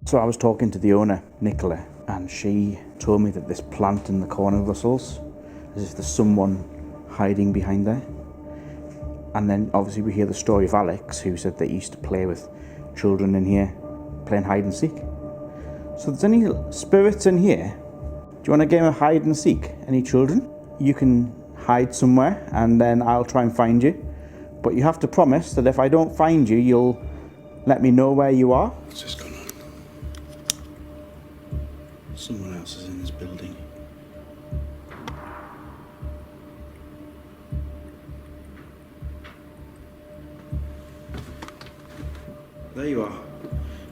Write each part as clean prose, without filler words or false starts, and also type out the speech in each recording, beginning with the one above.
So I was talking to the owner, Nicola, and she told me that this plant in the corner rustles, as if there's someone hiding behind there. And then obviously we hear the story of Alex, who said that he used to play with children in here, playing hide and seek. So if there's any spirits in here, do you want a game of hide and seek? Any children? You can hide somewhere and then I'll try and find you. But you have to promise that if I don't find you, you'll let me know where you are. What's this going on? Someone else is in this building. There you are.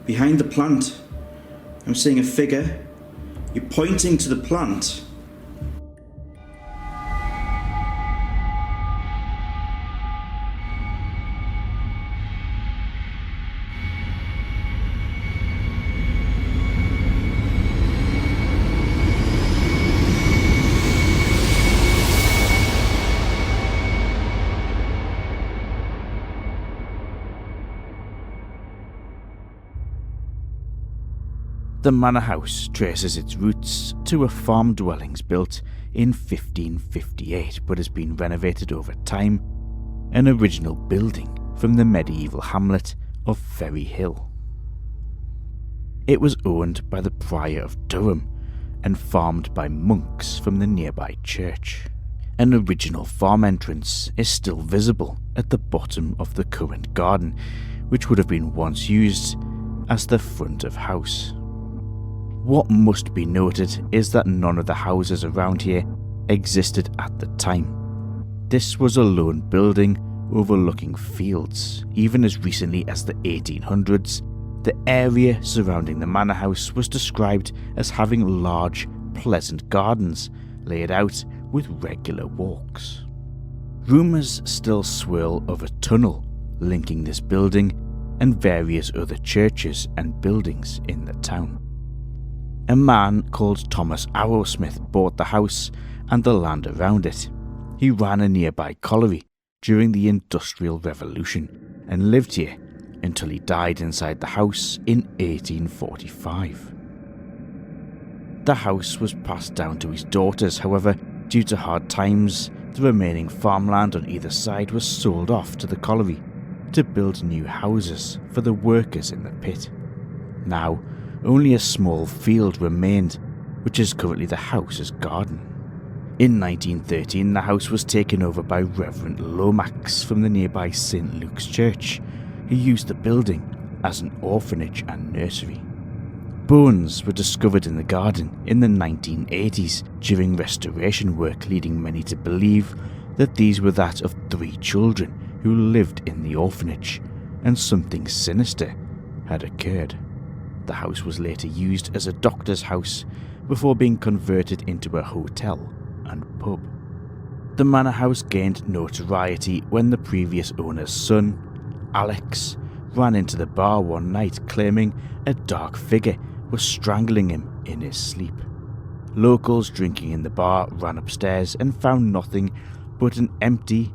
Behind the plant. I'm seeing a figure. You're pointing to the plant. The Manor House traces its roots to a farm dwellings built in 1558 but has been renovated over time, an original building from the medieval hamlet of Ferryhill. It was owned by the Prior of Durham and farmed by monks from the nearby church. An original farm entrance is still visible at the bottom of the current garden, which would have been once used as the front of house. What must be noted is that none of the houses around here existed at the time. This was a lone building overlooking fields. Even as recently as the 1800s, the area surrounding the manor house was described as having large, pleasant gardens laid out with regular walks. Rumours still swirl of a tunnel linking this building and various other churches and buildings in the town. A man called Thomas Arrowsmith bought the house and the land around it. He ran a nearby colliery during the Industrial Revolution and lived here until he died inside the house in 1845. The house was passed down to his daughters, however, due to hard times, the remaining farmland on either side was sold off to the colliery to build new houses for the workers in the pit. Now, only a small field remained, which is currently the house's garden. In 1913, the house was taken over by Reverend Lomax from the nearby St. Luke's Church, who used the building as an orphanage and nursery. Bones were discovered in the garden in the 1980s during restoration work, leading many to believe that these were that of 3 children who lived in the orphanage, and something sinister had occurred. The house was later used as a doctor's house before being converted into a hotel and pub. The manor house gained notoriety when the previous owner's son, Alex, ran into the bar one night claiming a dark figure was strangling him in his sleep. Locals drinking in the bar ran upstairs and found nothing but an empty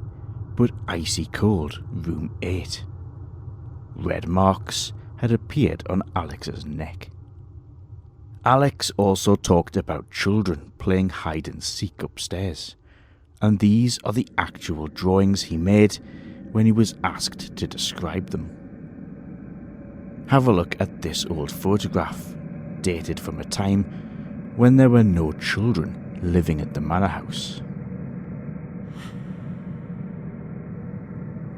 but icy cold room 8. Red marks had appeared on Alex's neck. Alex also talked about children playing hide and seek upstairs, and these are the actual drawings he made when he was asked to describe them. Have a look at this old photograph, dated from a time when there were no children living at the manor house.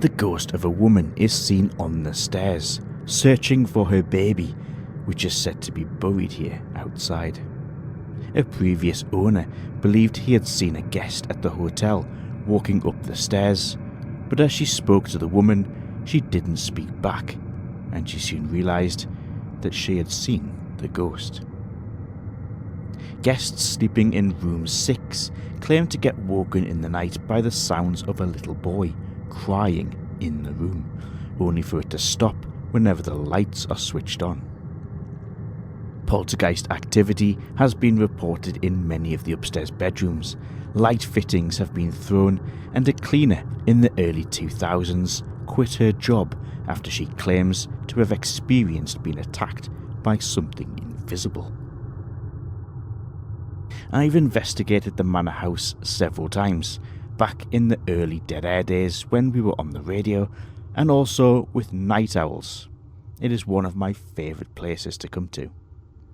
The ghost of a woman is seen on the stairs, searching for her baby, which is said to be buried here outside. A previous owner believed he had seen a guest at the hotel walking up the stairs, but as she spoke to the woman, she didn't speak back, and she soon realised that she had seen the ghost. Guests sleeping in room 6 claimed to get woken in the night by the sounds of a little boy crying in the room, only for it to stop whenever the lights are switched on. Poltergeist activity has been reported in many of the upstairs bedrooms. Light fittings have been thrown, and a cleaner in the early 2000s quit her job after she claims to have experienced being attacked by something invisible. I've investigated the Manor House several times, back in the early Dead Air days when we were on the radio, and also with night owls. It is one of my favourite places to come to.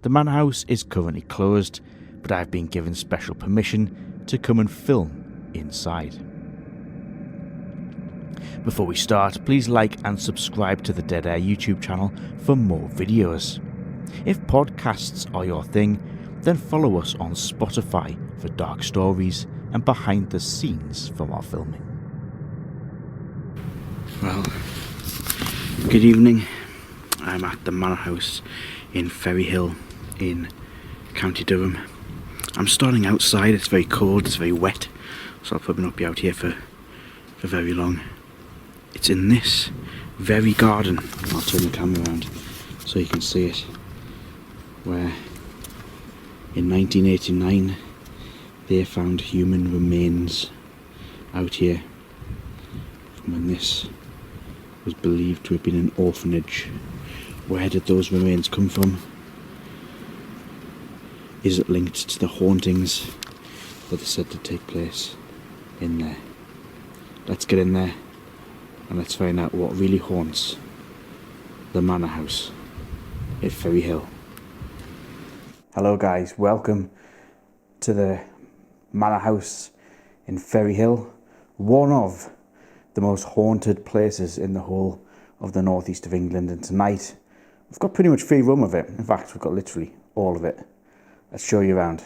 The Manor House is currently closed, but I've been given special permission to come and film inside. Before we start, please like and subscribe to the Dead Air YouTube channel for more videos. If podcasts are your thing, then follow us on Spotify for dark stories and behind the scenes from our filming. Well, good evening. I'm at the Manor House in Ferryhill in County Durham. I'm starting outside. It's very cold, it's very wet, so I'll probably not be out here for very long. It's in this very garden. I'll turn the camera around so you can see it, where in 1989 they found human remains out here from when this was believed to have been an orphanage. Where did those remains come from? Is it linked to the hauntings that are said to take place in there? Let's get in there and let's find out what really haunts the Manor House at Ferryhill. Hello guys, welcome to the Manor House in Ferryhill, one of the most haunted places in the whole of the northeast of England, and tonight we've got pretty much free roam of it. In fact, we've got literally all of it. Let's show you around.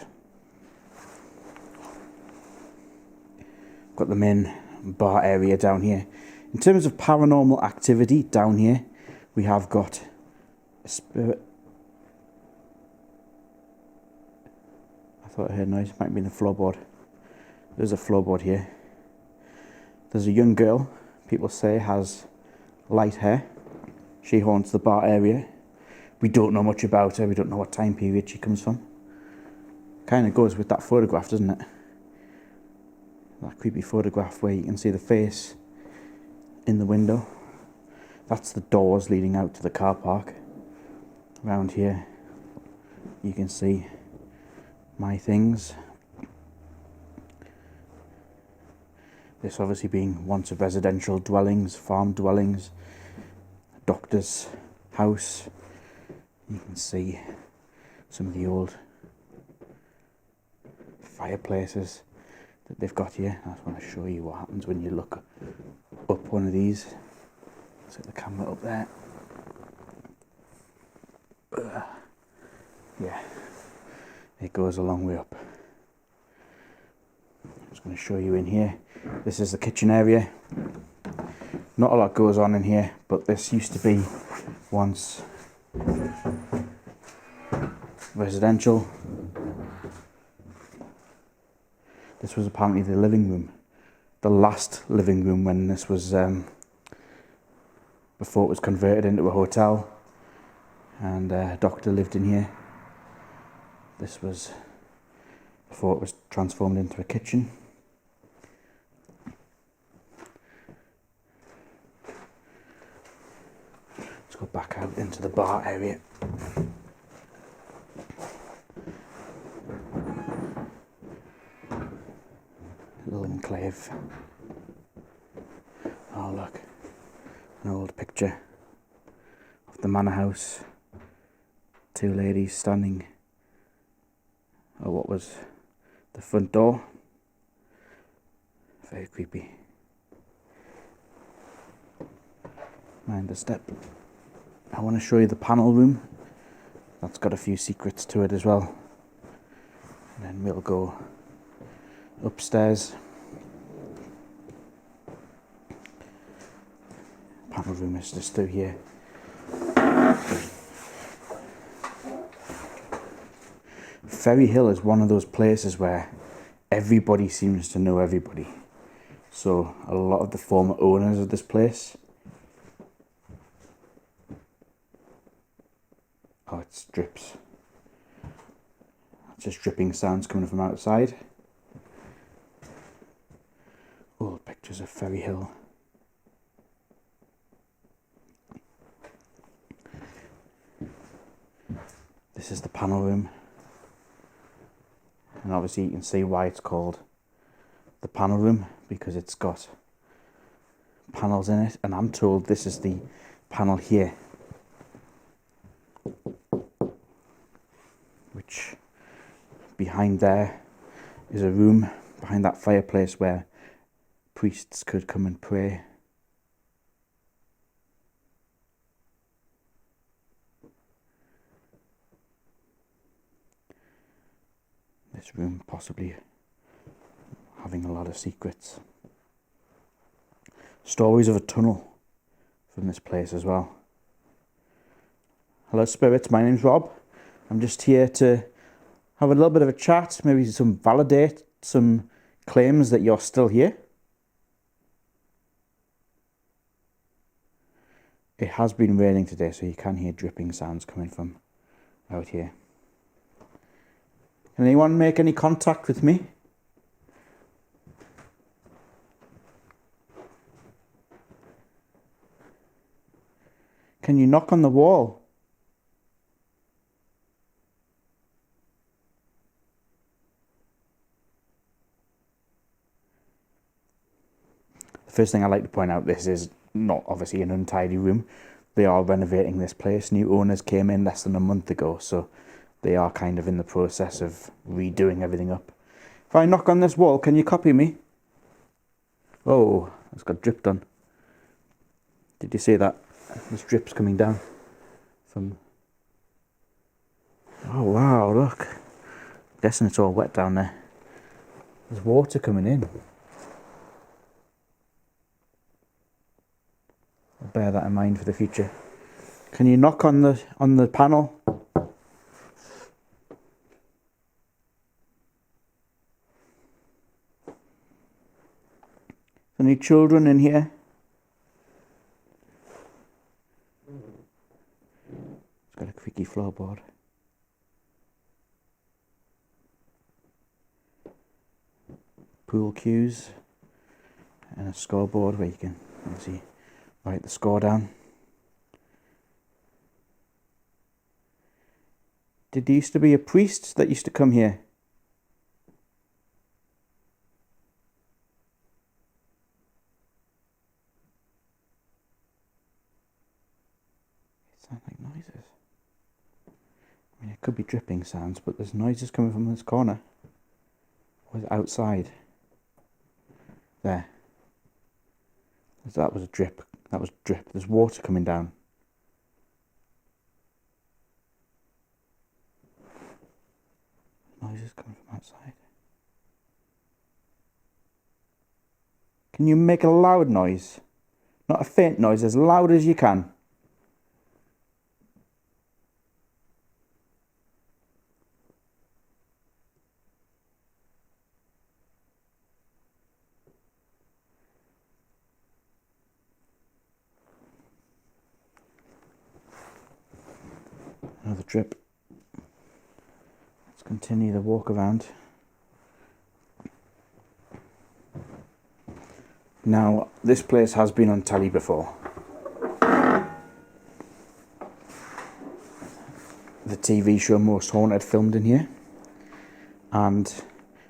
Got the main bar area down here. In terms of paranormal activity down here, we have got a spirit. I thought I heard noise. It might be in the floorboard. There's a floorboard here. There's a young girl, people say has light hair. She haunts the bar area. We don't know much about her. We don't know what time period she comes from. Kind of goes with that photograph, doesn't it? That creepy photograph where you can see the face in the window. That's the doors leading out to the car park. Around here you can see my things. This obviously being once of residential dwellings, farm dwellings, a doctor's house. You can see some of the old fireplaces that they've got here. I just want to show you what happens when you look up one of these. Set the camera up there. Yeah, it goes a long way up. I'm just going to show you in here. This is the kitchen area. Not a lot goes on in here, but this used to be once residential. This was apparently the living room, the last living room when this was, before it was converted into a hotel, and a doctor lived in here. This was before it was transformed into a kitchen. Let's go back out into the bar area. Little enclave. Oh look, an old picture of the Manor House. Two ladies standing at what was the front door. Very creepy. Mind the step. I want to show you the panel room. That's got a few secrets to it as well. And then we'll go upstairs. Panel room is just through here. Ferryhill is one of those places where everybody seems to know everybody. So a lot of the former owners of this place, oh, it drips. It's just dripping sounds coming from outside. Old pictures of Ferryhill. This is the panel room. And obviously you can see why it's called the panel room, because it's got panels in it, and I'm told this is the panel here, which behind there is a room behind that fireplace where priests could come and pray. This room possibly having a lot of secrets. Stories of a tunnel from this place as well. Hello spirits, my name's Rob. I'm just here to have a little bit of a chat, maybe validate some claims that you're still here. It has been raining today, so you can hear dripping sounds coming from out here. Can anyone make any contact with me? Can you knock on the wall? The first thing I'd like to point out, this is not obviously an untidy room. They are renovating this place. New owners came in less than a month ago, so they are kind of in the process of redoing everything up. If I knock on this wall, can you copy me? Oh, it's got dripped on. Did you see that? There's drips coming down from... Oh wow, look. I'm guessing it's all wet down there. There's water coming in. I'll bear that in mind for the future. Can you knock on the panel? Any children in here? It's got a creaky floorboard. Pool cues and a scoreboard where you can obviously write the score down. Did there used to be a priest that used to come here? Sound like noises. I mean, it could be dripping sounds, but there's noises coming from this corner. Or is it outside? There. That was a drip. That was drip. There's water coming down. Noises coming from outside. Can you make a loud noise? Not a faint noise, as loud as you can. Another drip. Let's continue the walk around. Now, this place has been on telly before. The TV show Most Haunted filmed in here. And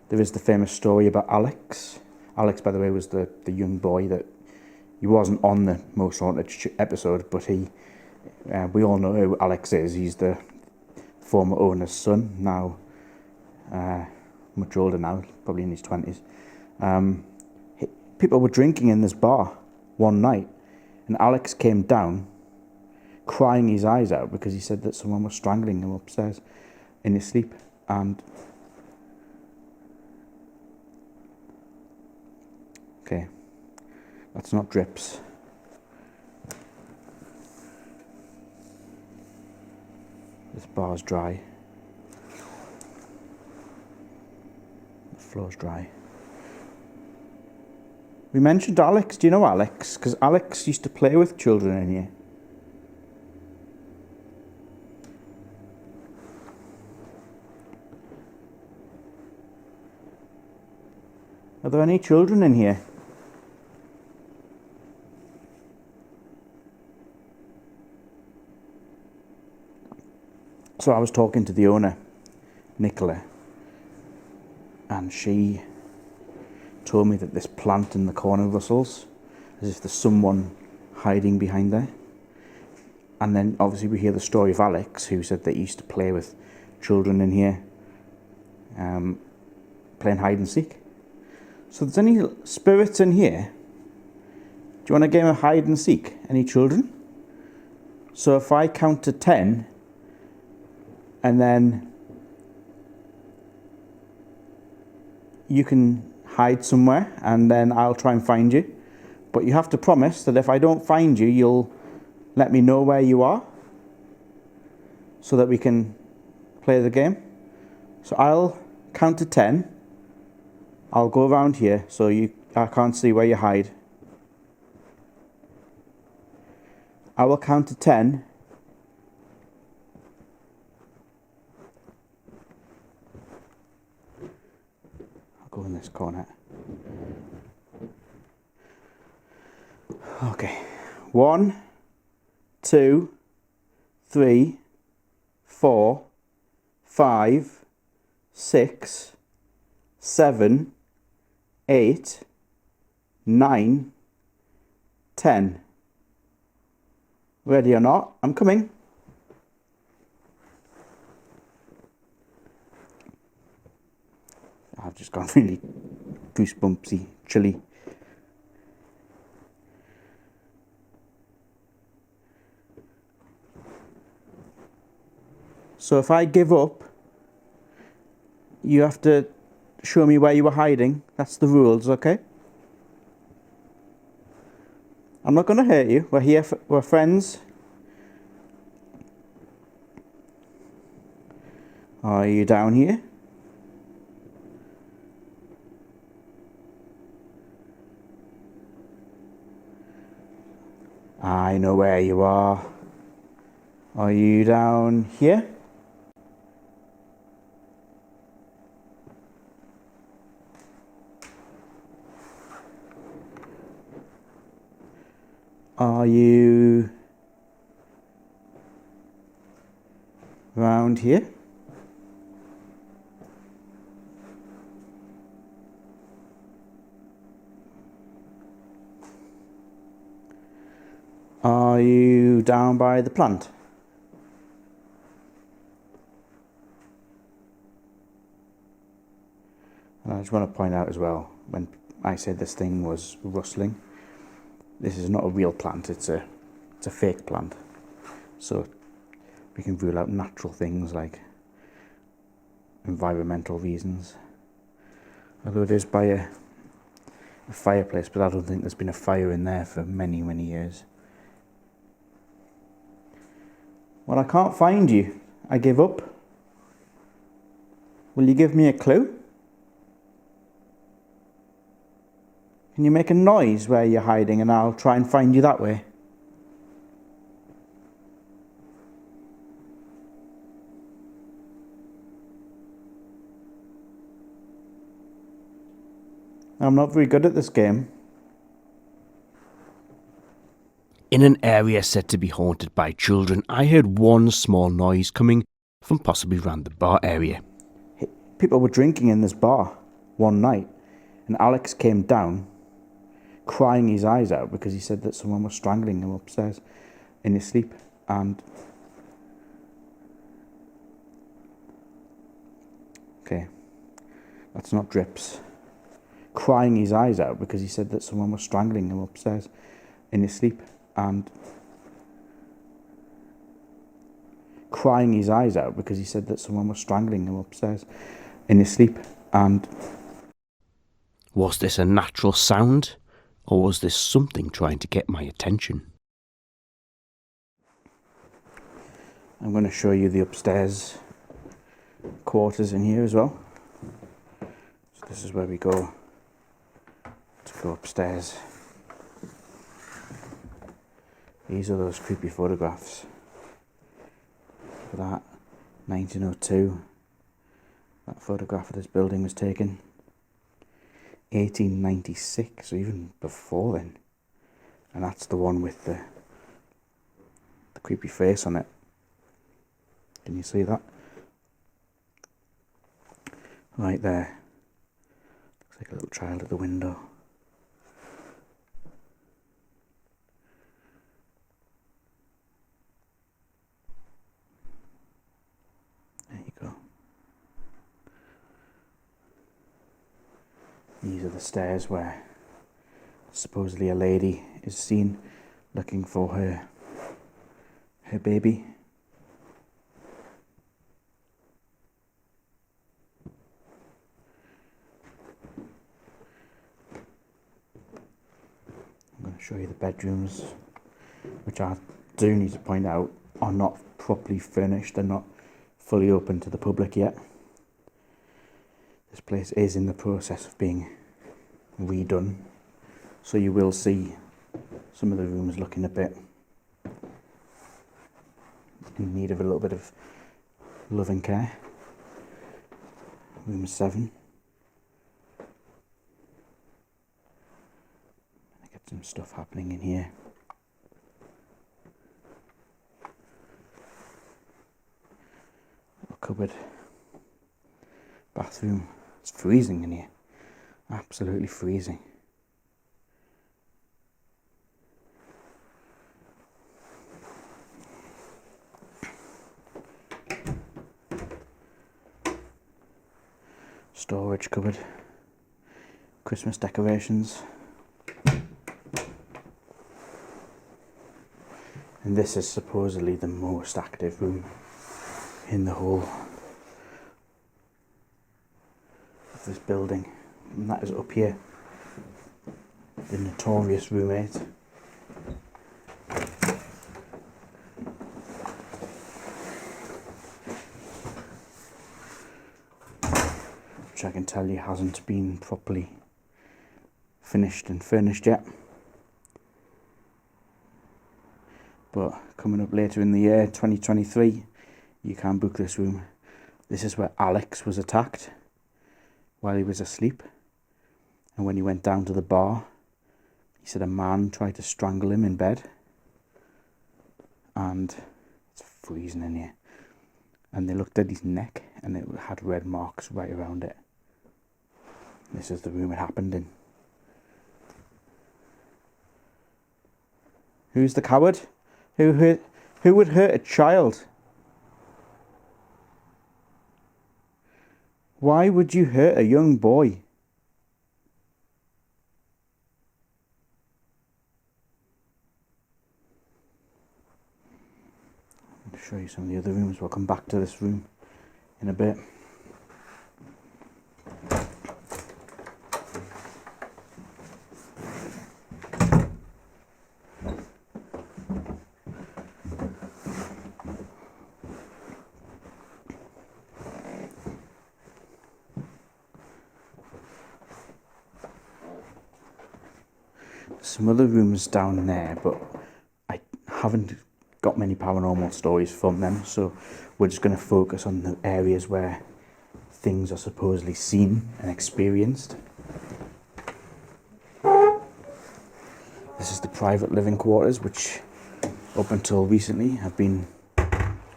there is the famous story about Alex. Alex, by the way, was the young boy that... He wasn't on the Most Haunted episode, but he... we all know who Alex is. He's the former owner's son, now much older now, probably in his 20s. People were drinking in this bar one night, and Alex came down crying his eyes out because he said that someone was strangling him upstairs in his sleep. And okay, that's not drips. This bar's dry. The floor's dry. We mentioned Alex. Do you know Alex? Because Alex used to play with children in here. Are there any children in here? So I was talking to the owner, Nicola, and she told me that this plant in the corner rustles as if there's someone hiding behind there. And then obviously we hear the story of Alex, who said that he used to play with children in here, playing hide and seek. So if there's any spirits in here, do you want a game of hide and seek? Any children? So if I count to 10, and then you can hide somewhere, and then I'll try and find you. But you have to promise that if I don't find you, you'll let me know where you are, so that we can play the game. So I'll count to 10. I'll go around here so I can't see where you hide. I will count to 10. I'll go in this corner. Okay. 1, 2, 3, 4, 5, 6, 7, 8, 9, 10. Ready or not, I'm coming. I've just gone really goosebumpsy, chilly. So if I give up, you have to show me where you were hiding. That's the rules, okay? I'm not going to hurt you. We're here, we're friends. Are you down here? I know where you are. Are you down here? Are you round here? Are you down by the plant? And I just want to point out as well, when I said this thing was rustling, this is not a real plant, it's a fake plant. So we can rule out natural things like environmental reasons. Although it is by a fireplace, but I don't think there's been a fire in there for many, many years. Well, I can't find you. I give up. Will you give me a clue? Can you make a noise where you're hiding and I'll try and find you that way? I'm not very good at this game. In an area said to be haunted by children, I heard one small noise coming from possibly around the bar area. People were drinking in this bar one night, and Alex came down crying his eyes out because he said that someone was strangling him upstairs in his sleep. And okay, that's not drips. Crying his eyes out because he said that someone was strangling him upstairs in his sleep. And crying his eyes out because he said that someone was strangling him upstairs in his sleep. And was this a natural sound, or was this something trying to get my attention? I'm going to show you the upstairs quarters in here as well. So this is where we go to go upstairs. These are those creepy photographs. Look at that, 1902. That photograph of this building was taken 1896, or even before then. And that's the one with the creepy face on it. Can you see that? Right there. Looks like a little child at the window. There you go. These are the stairs where supposedly a lady is seen looking for her baby. I'm going to show you the bedrooms, which I do need to point out are not properly furnished. They're not fully open to the public yet. This place is in the process of being redone, so you will see some of the rooms looking a bit in need of a little bit of love and care. Room 7. I get some stuff happening in here. Little cupboard. Bathroom. It's freezing in here. Absolutely freezing. Storage cupboard. Christmas decorations. And this is supposedly the most active room in the whole of this building. And that is up here. The notorious room 8. Which I can tell you hasn't been properly finished and furnished yet. But coming up later in the year, 2023, you can book this room. This is where Alex was attacked while he was asleep. And when he went down to the bar, he said a man tried to strangle him in bed. And it's freezing in here. And they looked at his neck and it had red marks right around it. This is the room it happened in. Who's the coward? Who would hurt a child? Why would you hurt a young boy? I'm going to show you some of the other rooms. We'll come back to this room in a bit. Some other rooms down there, but I haven't got many paranormal stories from them, so we're just going to focus on the areas where things are supposedly seen and experienced. This is the private living quarters, which up until recently have been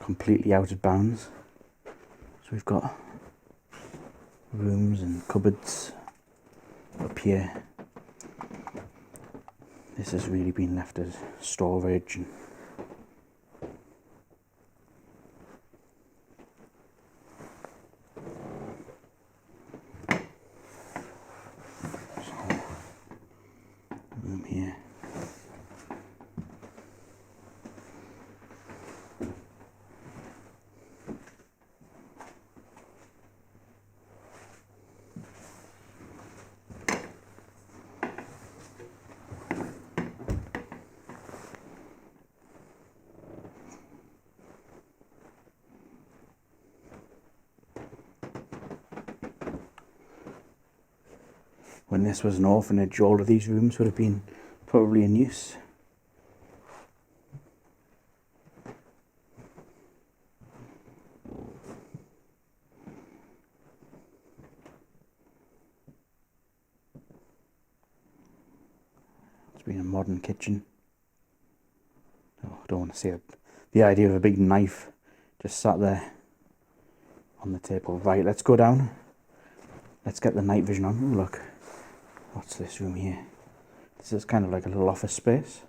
completely out of bounds. So we've got rooms and cupboards up here. This has really been left as storage. And room here. When this was an orphanage, all of these rooms would have been probably in use. It's been a modern kitchen. Oh, I don't want to say it. The idea of a big knife just sat there on the table. Right, let's go down. Let's get the night vision on. Ooh, look. What's this room here? This is kind of like a little office space.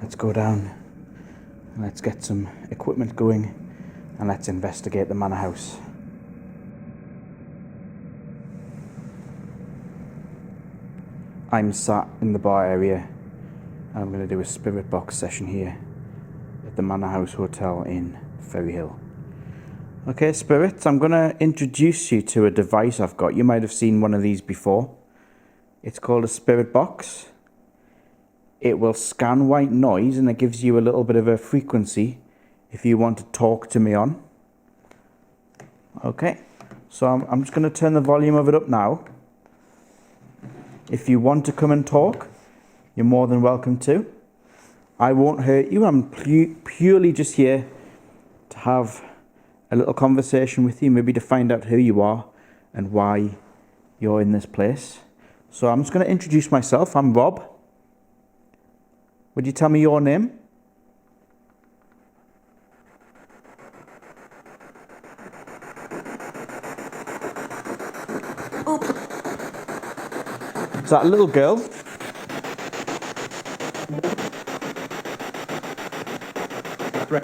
Let's go down and let's get some equipment going and let's investigate the manor house. I'm sat in the bar area and I'm going to do a spirit box session here at the Manor House Hotel in Ferryhill. Okay, spirits, I'm going to introduce you to a device I've got. You might have seen one of these before. It's called a spirit box. It will scan white noise and it gives you a little bit of a frequency if you want to talk to me on. Okay, so I'm just going to turn the volume of it up now. If you want to come and talk, you're more than welcome to. I won't hurt you. I'm purely just here to have a little conversation with you, maybe to find out who you are and why you're in this place. So I'm just going to introduce myself. I'm Rob. Would you tell me your name? Is that a little girl? Right.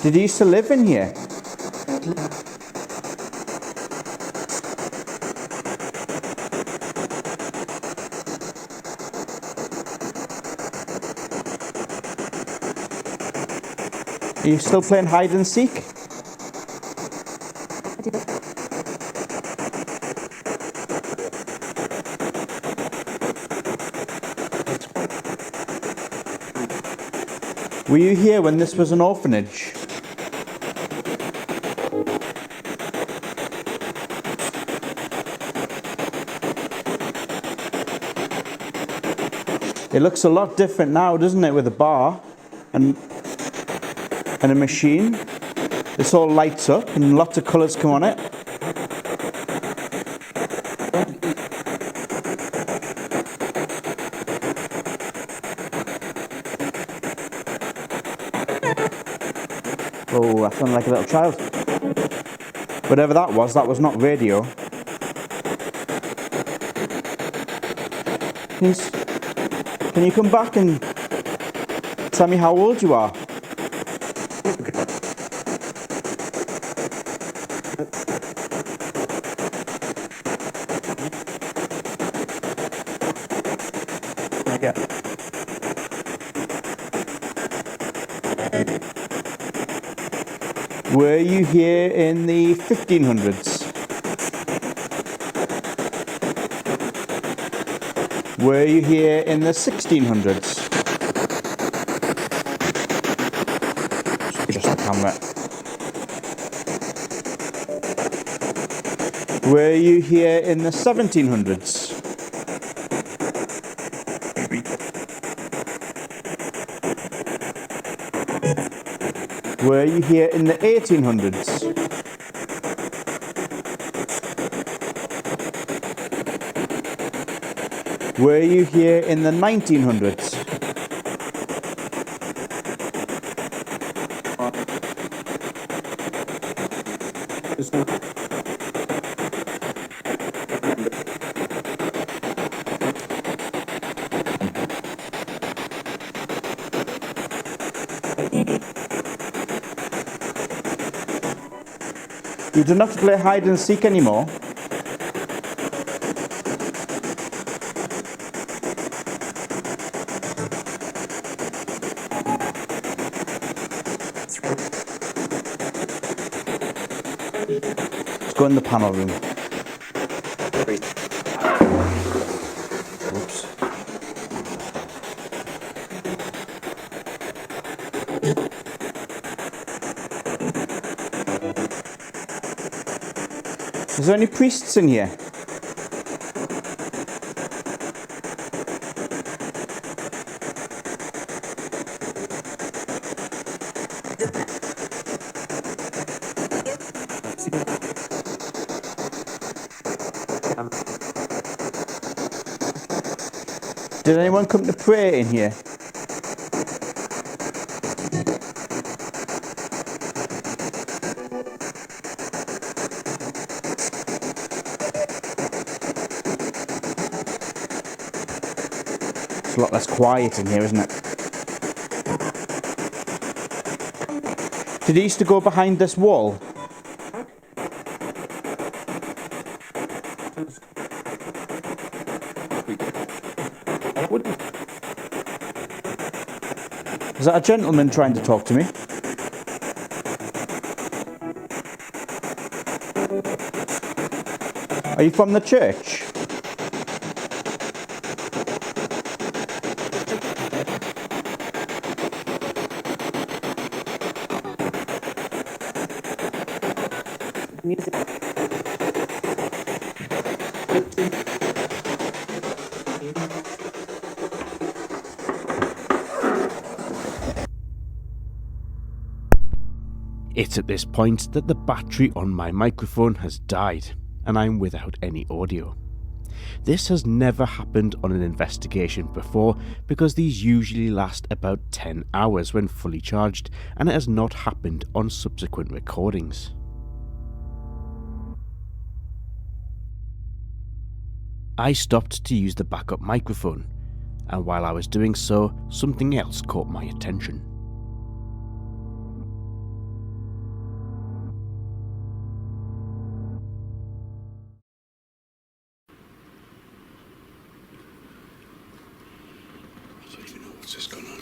Did you used to live in here? Are you still playing hide and seek? Were you here when this was an orphanage? It looks a lot different now, doesn't it, with a bar and a machine. This all lights up and lots of colours come on it. Oh, that sounded like a little child. Whatever that was not radio. Can you come back and tell me how old you are? Yeah. Were you here in the 1500s? Were you here in the 1600s? Just the camera. Were you here in the 1700s? Were you here in the 1800s? Were you here in the 1900s? You don't have to play hide and seek anymore. Let's go in the panel room. Oops. Is there any priests in here? Did anyone come to pray in here? It's a lot less quiet in here, isn't it? Did he used to go behind this wall? Is that a gentleman trying to talk to me? Are you from the church? Music. It's at this point that the battery on my microphone has died, and I'm without any audio. This has never happened on an investigation before because these usually last about 10 hours when fully charged, and it has not happened on subsequent recordings. I stopped to use the backup microphone, and while I was doing so, something else caught my attention. I don't even know what's just gone on.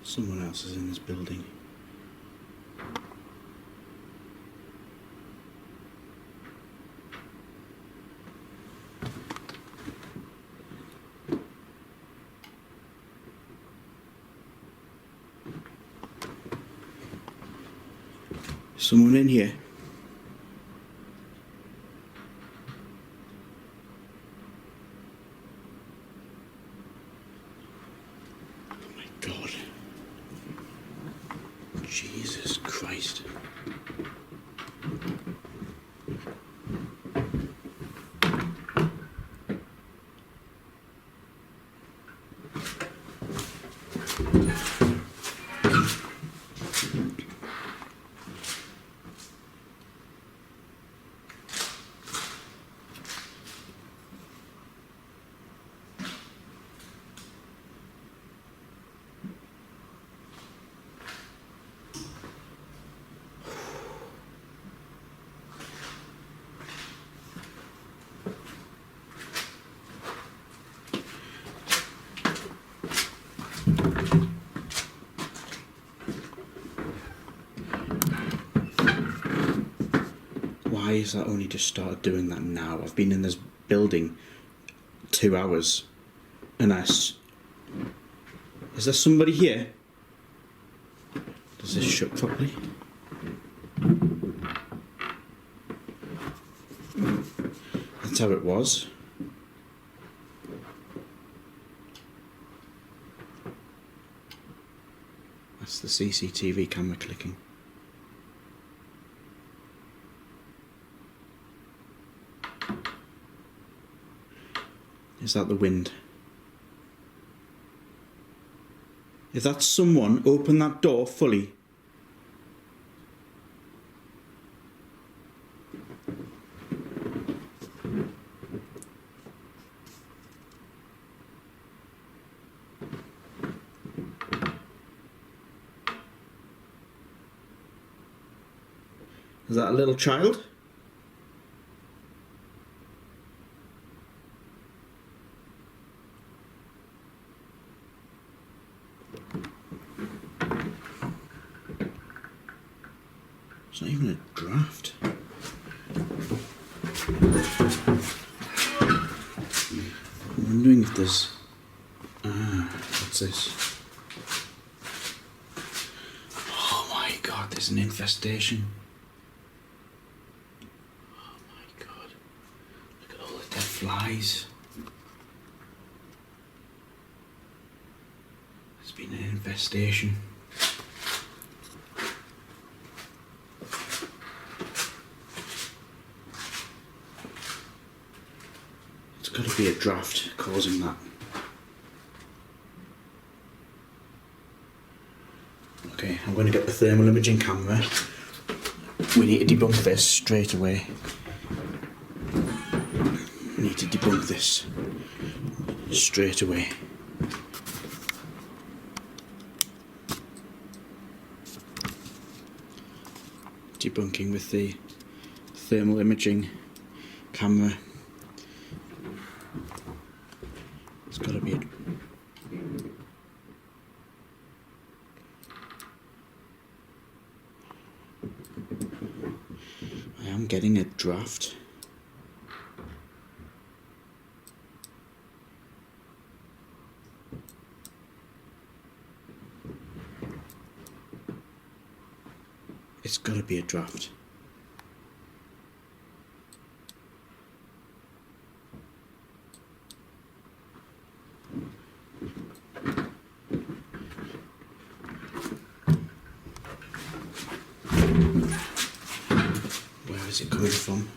Someone else is in this building. Someone in here. Oh my God. Jesus Christ. Why has that only just started doing that now? I've been in this building 2 hours and is there somebody here? Does this shut properly? That's how it was. That's the CCTV camera clicking. Is that the wind? If that's someone, open that door fully. Is that a little child? It's not even a draft. I'm wondering if there's... what's this? Oh my God, there's an infestation. flies. There's been an infestation. It's got to be a draft causing that. Okay, I'm going to get the thermal imaging camera. We need to debunk this straight away. We need to debunk this straight away. Debunking with the thermal imaging camera. It's got to be I am getting a draft. It's got to be a draft. Where is it coming from?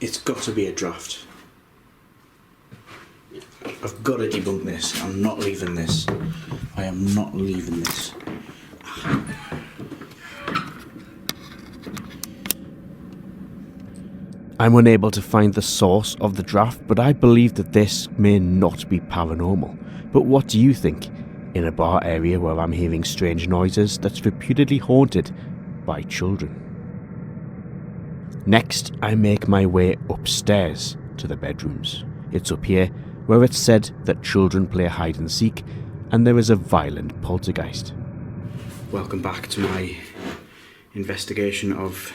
It's got to be a draft. I've got to debunk this. I'm not leaving this. I am not leaving this. I'm unable to find the source of the draft, but I believe that this may not be paranormal. But what do you think? In a bar area where I'm hearing strange noises that's reputedly haunted by children. Next, I make my way upstairs to the bedrooms. It's up here where it's said that children play hide and seek and there is a violent poltergeist. Welcome back to my investigation of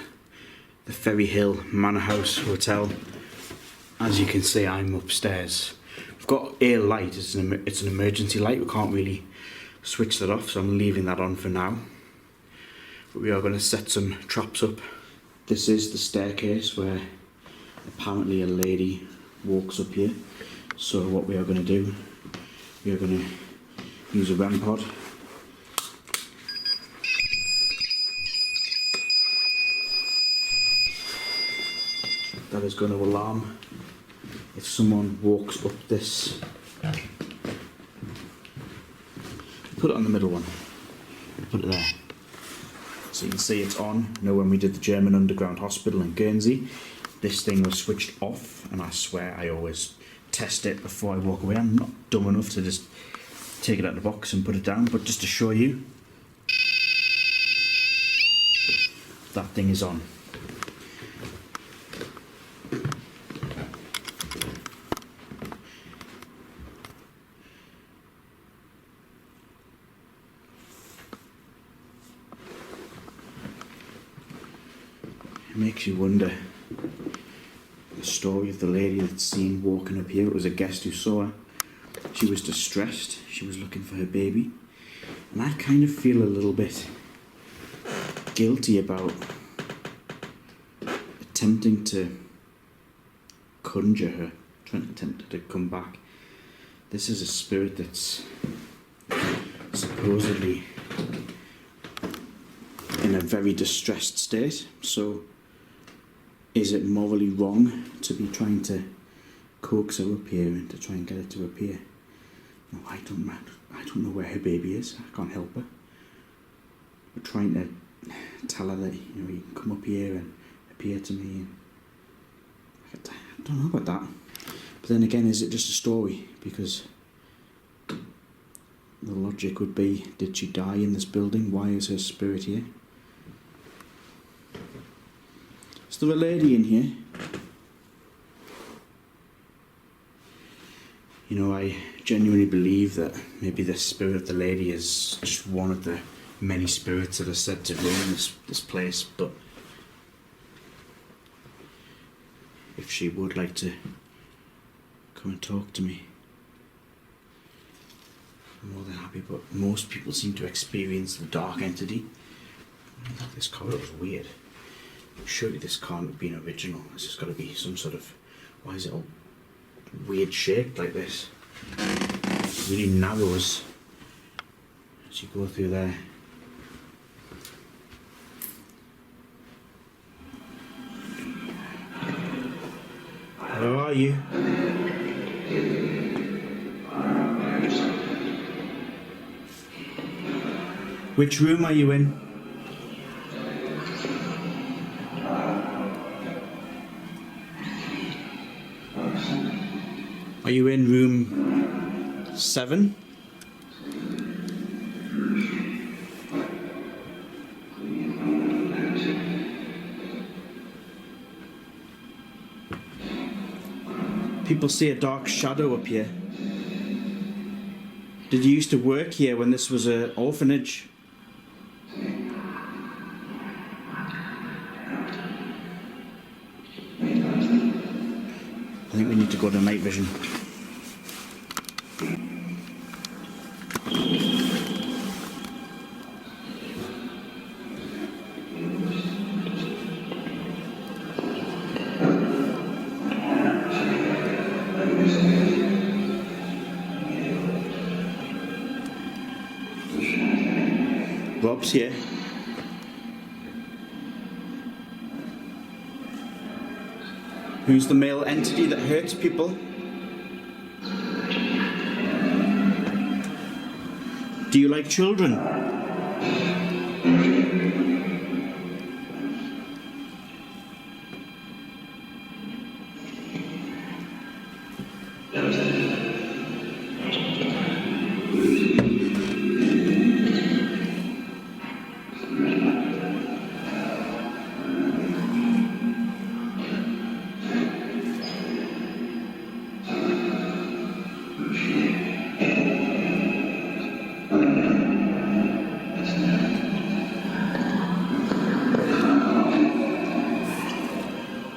the Ferryhill Manor House Hotel. As you can see, I'm upstairs. We've got a light, it's an emergency light, we can't really switch that off, so I'm leaving that on for now. But we are going to set some traps up. This is the staircase where apparently a lady walks up here. So what we are going to do, we are going to use a REM pod. That is going to alarm if someone walks up this. Put it on the middle one. Put it there. So you can see it's on. You know, when we did the German Underground Hospital in Guernsey, this thing was switched off, and I swear I always test it before I walk away. I'm not dumb enough to just take it out of the box and put it down, but just to show you, that thing is on. It makes you wonder the story of the lady that's seen walking up here. It was a guest who saw her. She was distressed. She was looking for her baby. And I kind of feel a little bit guilty about attempting to conjure her, trying to tempt her to come back. This is a spirit that's supposedly in a very distressed state, so is it morally wrong to be trying to coax her up here and to try and get her to appear? No, I don't know where her baby is. I can't help her. We're trying to tell her that, you know, you can come up here and appear to me. And I don't know about that. But then again, is it just a story? Because the logic would be, did she die in this building? Why is her spirit here? Is there a lady in here? You know, I genuinely believe that maybe the spirit of the lady is just one of the many spirits that are said to roam this place, but if she would like to come and talk to me, I'm more than happy. But most people seem to experience the dark entity. This corridor is weird. Surely this can't have been original. This has got to be some sort of... Why is it all weird shaped like this? It really narrows as you go through there. Where are you? Which room are you in? Are you in room 7? People see a dark shadow up here. Did you used to work here when this was an orphanage? I think we need to go to night vision. Rob's here. Who's the male entity that hurts people? Do you like children?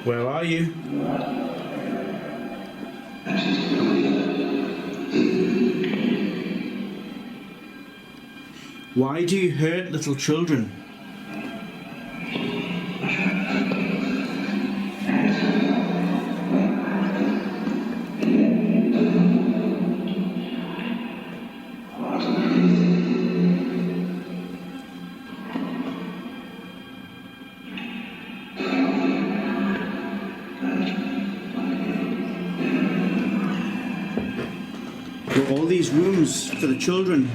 Where are you? Why do you hurt little children? Were all these rooms for the children?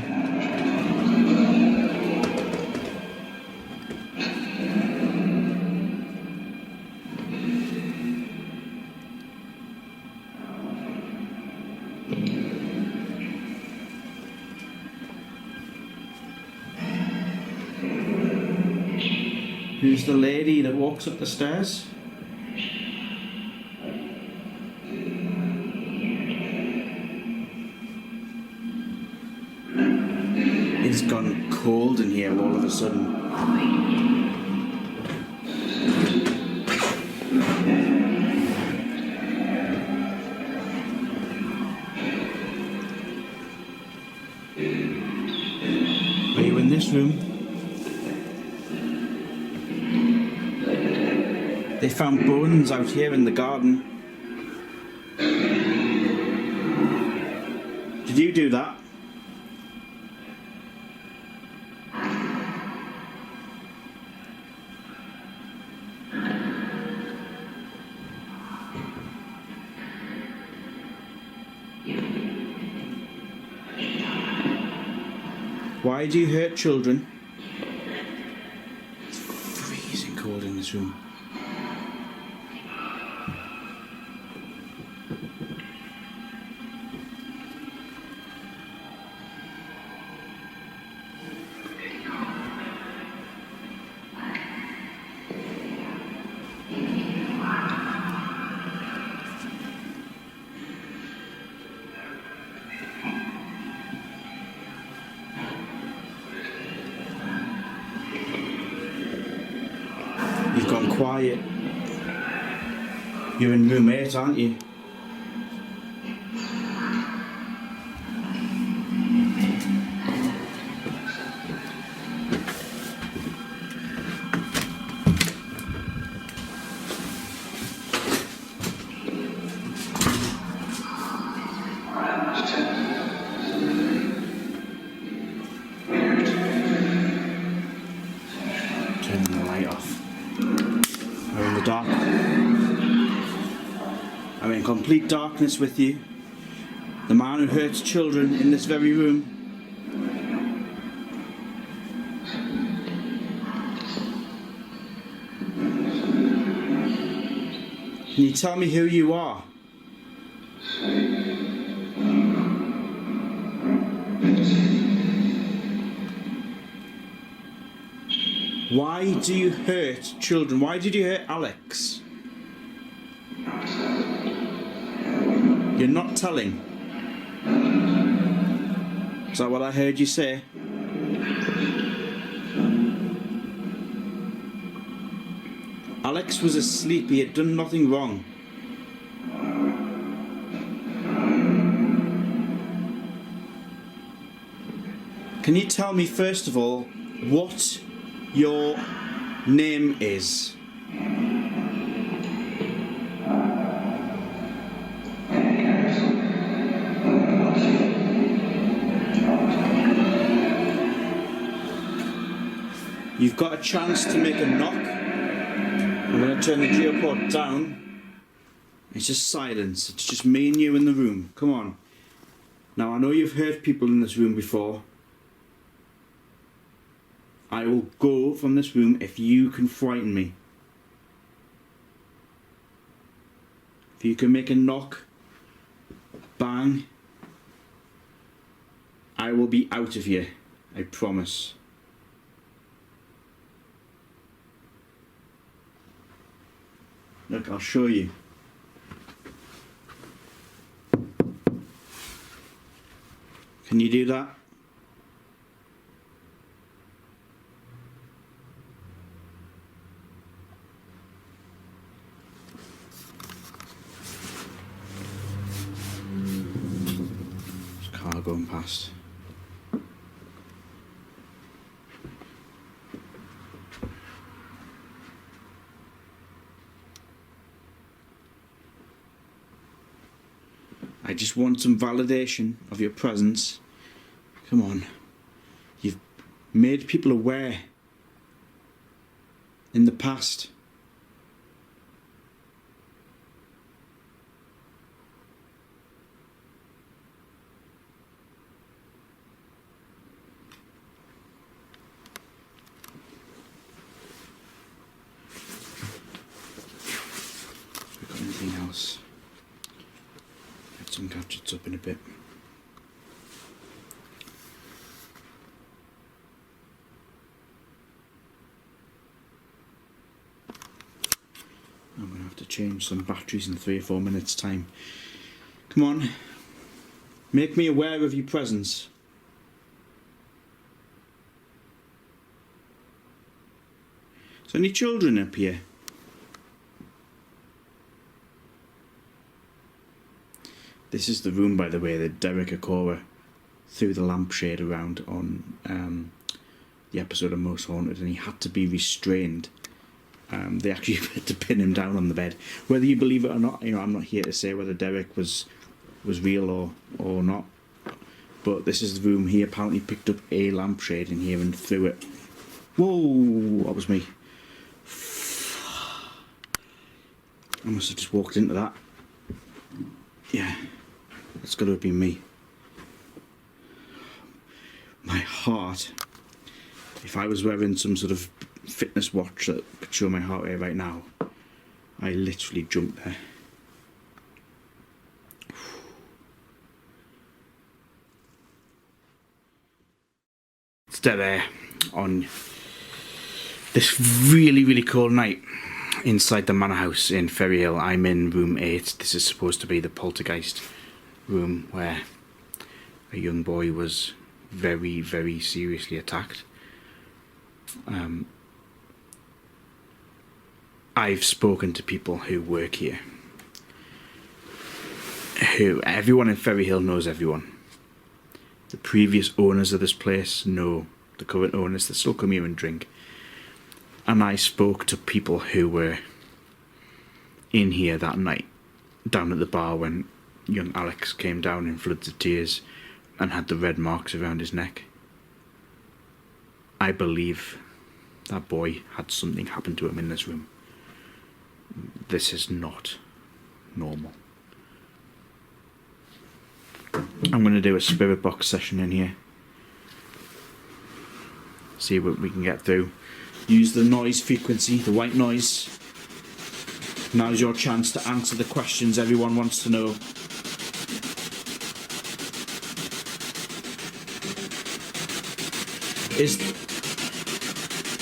Who's the lady that walks up the stairs? It's gone cold in here all of a sudden. Are you in this room? They found bones out here in the garden. Did you do that? Why do you hurt children? It's freezing cold in this room. quiet. You're in room 8, aren't you? Turning the light off. We're in the dark. I'm in complete darkness with you. The man who hurts children in this very room. Can you tell me who you are? Why do you hurt children? Why did you hurt Alex? You're not telling. Is that what I heard you say? Alex was asleep. He had done nothing wrong. Can you tell me first of all what your name is? You've got a chance to make a knock. I'm going to turn the geopod down. It's just silence. It's just me and you in the room. Come on. Now I know you've heard people in this room before. I will go from this room if you can frighten me. If you can make a knock, bang, I will be out of here. I promise. Look, I'll show you. Can you do that? There's a car going past. I just want some validation of your presence. Come on. You've made people aware in the past. Have we got anything else? Some gadgets up in a bit. I'm going to have to change some batteries in 3 or 4 minutes time. Come on, make me aware of your presence. Is there any children up here? This is the room, by the way, that Derek Akora threw the lampshade around on the episode of Most Haunted, and he had to be restrained. They actually had to pin him down on the bed. Whether you believe it or not, you know, I'm not here to say whether Derek was real or not. But this is the room. He apparently picked up a lampshade in here and threw it. Whoa, that was me. I must have just walked into that. Yeah. It's got to have been me. My heart, if I was wearing some sort of fitness watch that could show my heart rate right now, I literally jumped there. It's dead air on this really, really cold night inside the Manor House in Ferryhill. I'm in room 8. This is supposed to be the poltergeist room where a young boy was very, very seriously attacked. I've spoken to people who work here. Everyone in Ferryhill knows everyone. The previous owners of this place know the current owners. They still come here and drink. And I spoke to people who were in here that night, down at the bar when young Alex came down in floods of tears and had the red marks around his neck. I believe that boy had something happen to him in this room. This is not normal. I'm going to do a spirit box session in here. See what we can get through. Use the noise frequency, the white noise. Now's your chance to answer the questions everyone wants to know.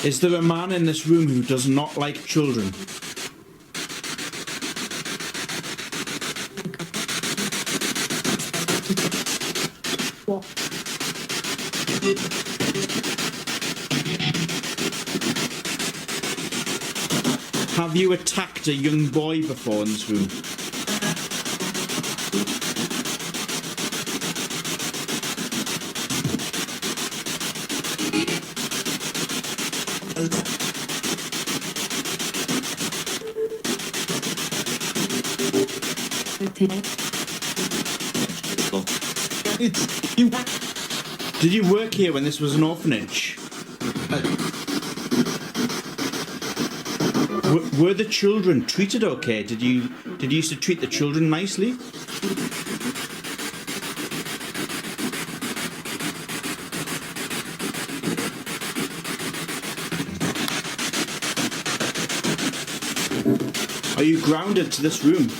Is there a man in this room who does not like children? Have you attacked a young boy before in this room? Did you work here when this was an orphanage? Were the children treated okay? Did you used to treat the children nicely? Are you grounded to this room?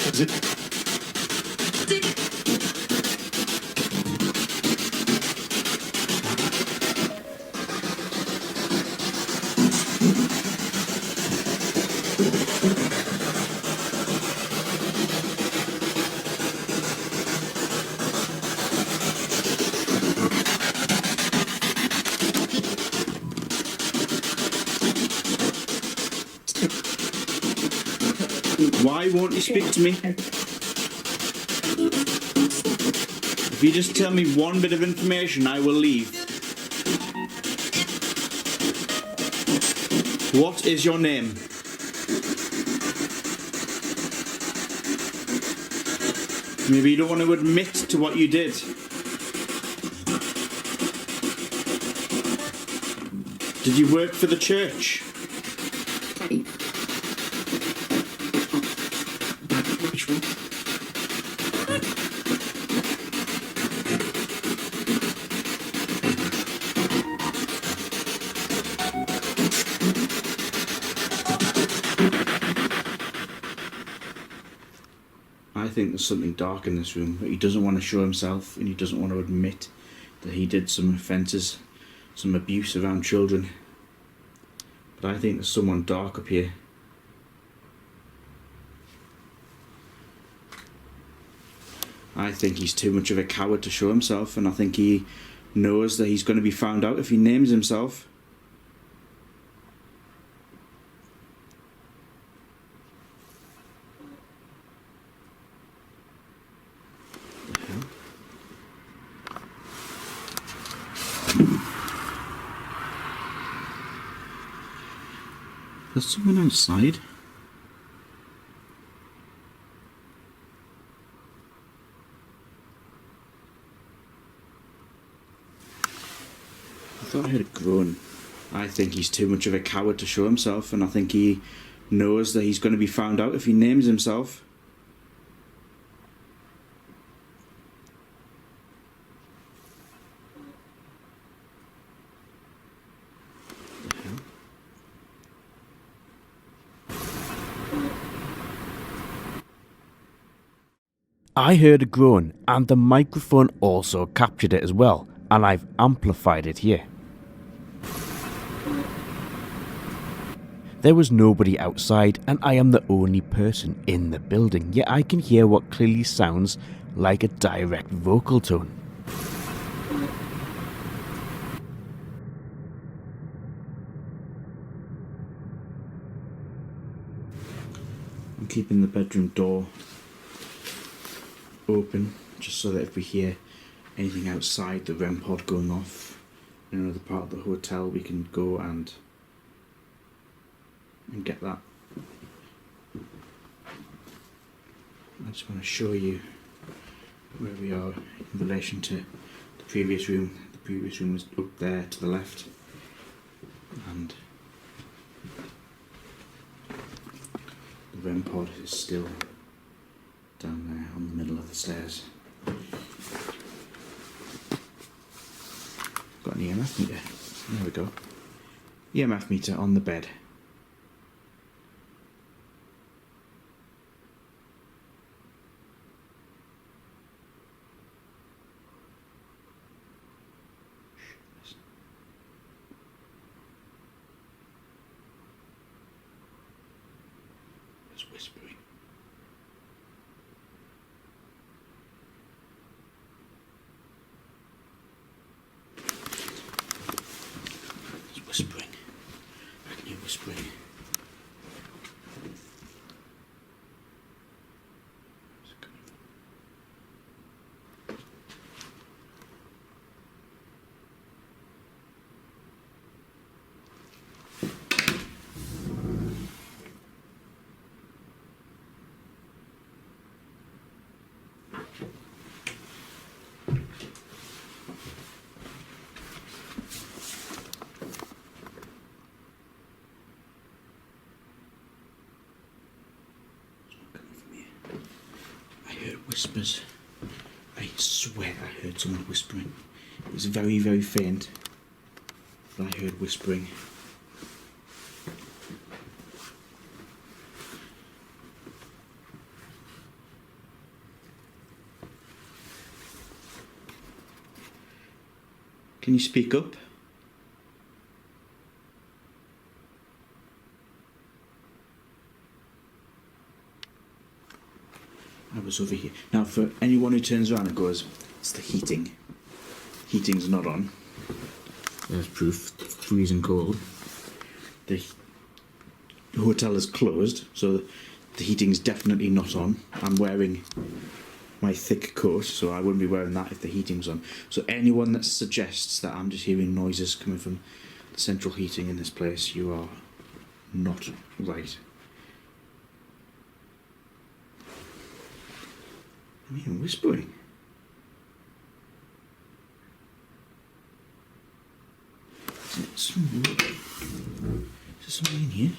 Is it? Why won't you speak to me? If you just tell me one bit of information, I will leave. What is your name? Maybe you don't want to admit to what you did. Did you work for the church? Which one? I think there's something dark in this room, but he doesn't want to show himself and he doesn't want to admit that he did some offences, some abuse around children. But I think there's someone dark up here. I think he's too much of a coward to show himself, and I think he knows that he's going to be found out if he names himself. There's someone outside. I thought I heard a groan. I think he's too much of a coward to show himself, and I think he knows that he's going to be found out if he names himself. I heard a groan, and the microphone also captured it as well, and I've amplified it here. There was nobody outside, and I am the only person in the building, yet I can hear what clearly sounds like a direct vocal tone. I'm keeping the bedroom door open just so that if we hear anything outside the REM pod going off in another part of the hotel, we can go and get that. I just want to show you where we are in relation to the previous room. The previous room was up there to the left, and the REM pod is still down there on the middle of the stairs. Got an EMF meter. There we go. EMF meter on the bed. It's whispering. It's whispering. I can hear whispering. Where's it coming from? Whispers. I swear I heard someone whispering. It was very, very faint, but I heard whispering. Can you speak up? I was over here. Now, for anyone who turns around and goes, it's the heating. Heating's not on. There's proof. Freezing cold. The hotel is closed, so the heating's definitely not on. I'm wearing my thick coat, so I wouldn't be wearing that if the heating's on. So anyone that suggests that I'm just hearing noises coming from the central heating in this place, you are not right. I'm hearing whispering. Is there something in here?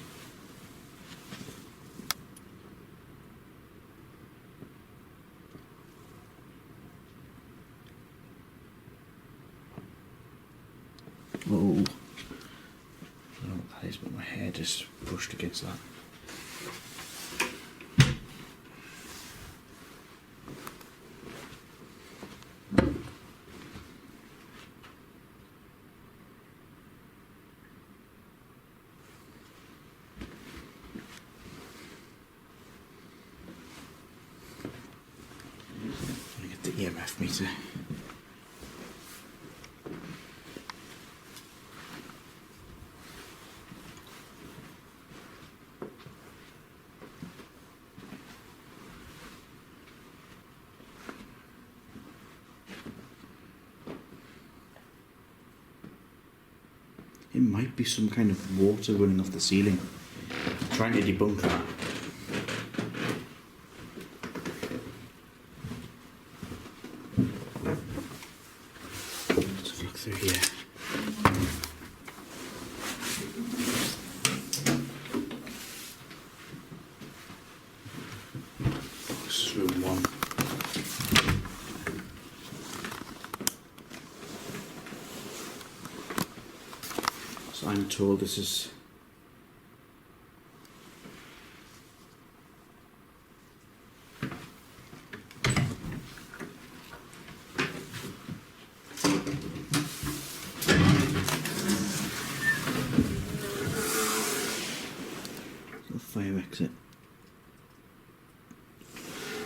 Oh, I don't know what that is, but my hair just brushed against that. EMF meter. It might be some kind of water running off the ceiling. I'm trying to debunk that. Let's look through here. This is room 1. So I'm told this is a fire exit.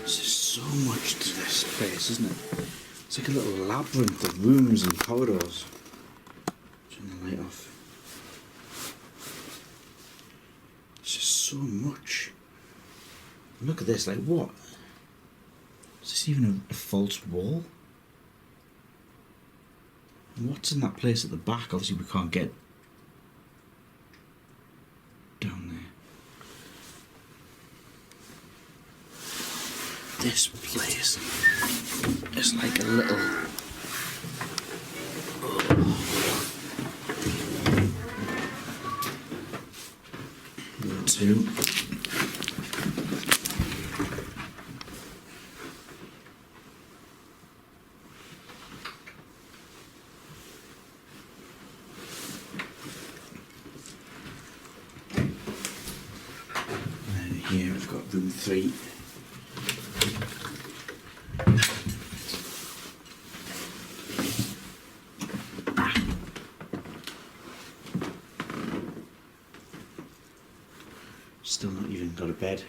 There's just so much to this place, isn't it? It's like a little labyrinth of rooms and corridors. Turn the light off. It's just so much. Look at this, like what? Is this even a false wall? And what's in that place at the back? Obviously we can't get down there. This place is like a little... Number 2. And here we've got room 3. Still not even got a bed.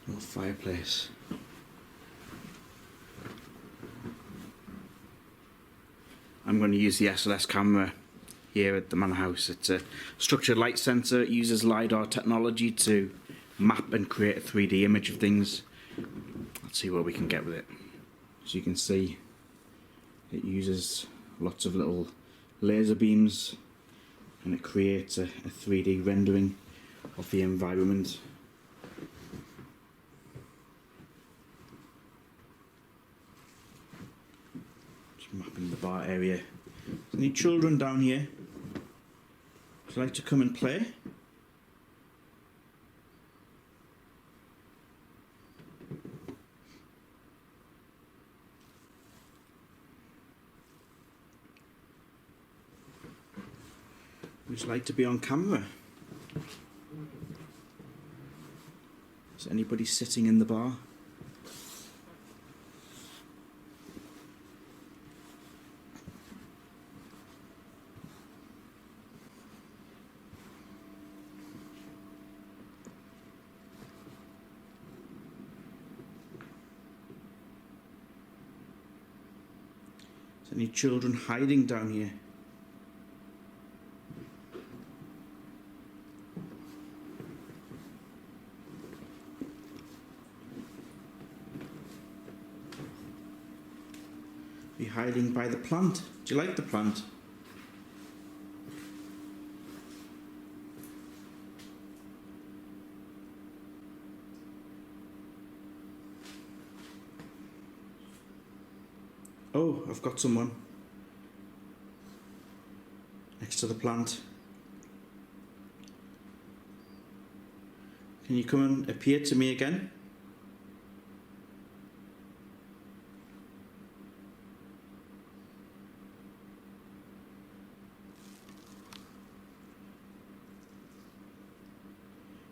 No fireplace. I'm going to use the SLS camera here at the Manor House. It's a structured light sensor. It uses LiDAR technology to map and create a 3D image of things. Let's see what we can get with it. As you can see, it uses lots of little laser beams and it creates a 3D rendering of the environment. Just mapping the bar area. Any children down here? Would you like to come and play? Would you like to be on camera? Is anybody sitting in the bar? Is any children hiding down here? Be hiding by the plant. Do you like the plant? Oh, I've got someone next to the plant. Can you come and appear to me again?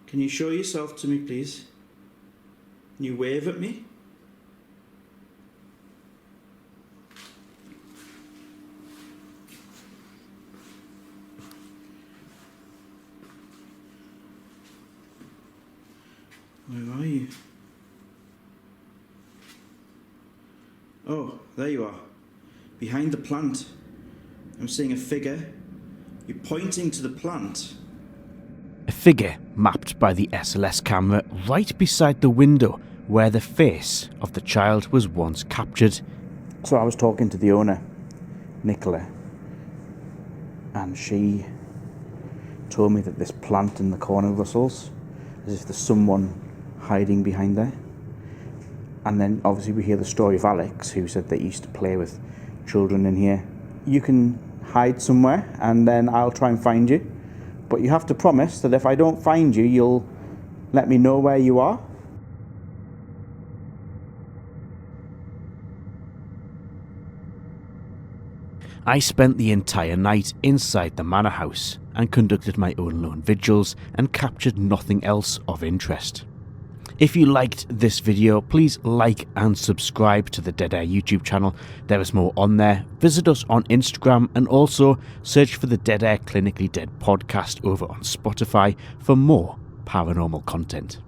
Can you show yourself to me, please? Can you wave at me? Where are you? Oh, there you are. Behind the plant. I'm seeing a figure. You're pointing to the plant. A figure mapped by the SLS camera right beside the window where the face of the child was once captured. So I was talking to the owner, Nicola, and she told me that this plant in the corner rustles as if there's someone hiding behind there. And then obviously we hear the story of Alex, who said that he used to play with children in here. You can hide somewhere and then I'll try and find you, but you have to promise that if I don't find you, you'll let me know where you are. I spent the entire night inside the Manor House and conducted my own lone vigils and captured nothing else of interest. If you liked this video, please like and subscribe to the Dead Air YouTube channel. There is more on there. Visit us on Instagram and also search for the Dead Air Clinically Dead podcast over on Spotify for more paranormal content.